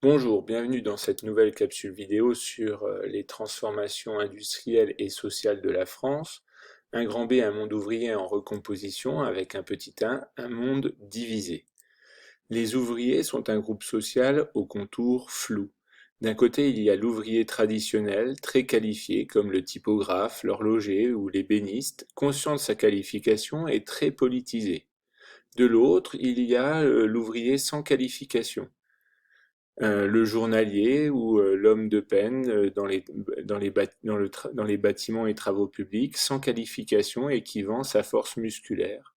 Bonjour, bienvenue dans cette nouvelle capsule vidéo sur les transformations industrielles et sociales de la France. Un grand B, un monde ouvrier en recomposition, avec un petit un monde divisé. Les ouvriers sont un groupe social aux contours flous. D'un côté, il y a l'ouvrier traditionnel, très qualifié, comme le typographe, l'horloger ou l'ébéniste, conscient de sa qualification et très politisé. De l'autre, il y a l'ouvrier sans qualification, le journalier ou l'homme de peine dans les bâtiments et travaux publics, sans qualification et qui vend sa force musculaire.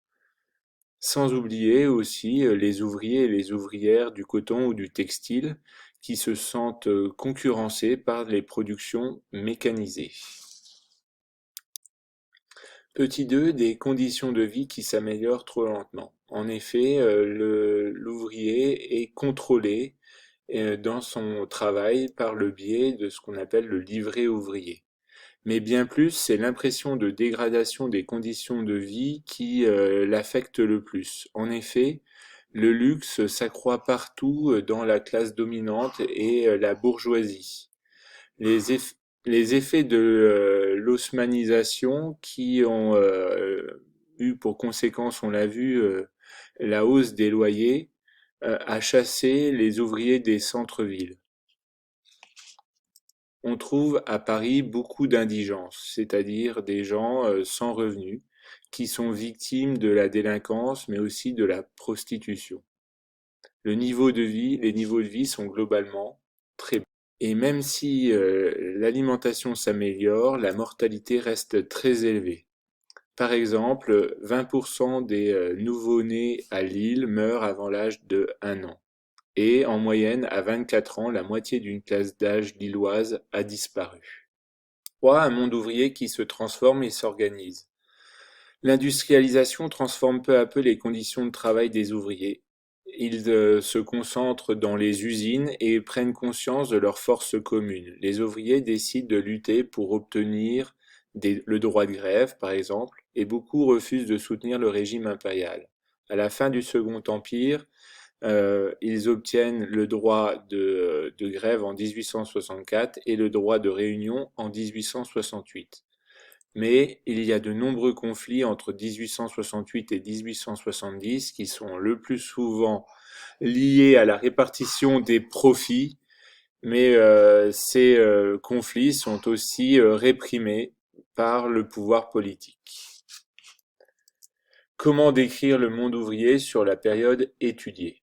Sans oublier aussi les ouvriers et les ouvrières du coton ou du textile qui se sentent concurrencés par les productions mécanisées. Petit 2, des conditions de vie qui s'améliorent trop lentement. En effet, l'ouvrier est contrôlé dans son travail par le biais de ce qu'on appelle le livret ouvrier. Mais bien plus, c'est l'impression de dégradation des conditions de vie qui l'affecte le plus. En effet, le luxe s'accroît partout dans la classe dominante et la bourgeoisie. Les, eff- les effets de l'haussmannisation qui ont eu pour conséquence, on l'a vu, la hausse des loyers, a chassé les ouvriers des centres-villes. On trouve à Paris beaucoup d'indigence, c'est-à-dire des gens sans revenus, qui sont victimes de la délinquance, mais aussi de la prostitution. Les niveaux de vie sont globalement très bas. Et même si l'alimentation s'améliore, la mortalité reste très élevée. Par exemple, 20% des nouveau-nés à Lille meurent avant l'âge de 1 an. Et en moyenne, à 24 ans, la moitié d'une classe d'âge lilloise a disparu. 3. Un monde ouvrier qui se transforme et s'organise. L'industrialisation transforme peu à peu les conditions de travail des ouvriers. Ils se concentrent dans les usines et prennent conscience de leur force commune. Les ouvriers décident de lutter pour obtenir le droit de grève, par exemple, et beaucoup refusent de soutenir le régime impérial. À la fin du Second Empire, ils obtiennent le droit de grève en 1864 et le droit de réunion en 1868. Mais il y a de nombreux conflits entre 1868 et 1870 qui sont le plus souvent liés à la répartition des profits, mais ces conflits sont aussi réprimés par le pouvoir politique. Comment décrire le monde ouvrier sur la période étudiée?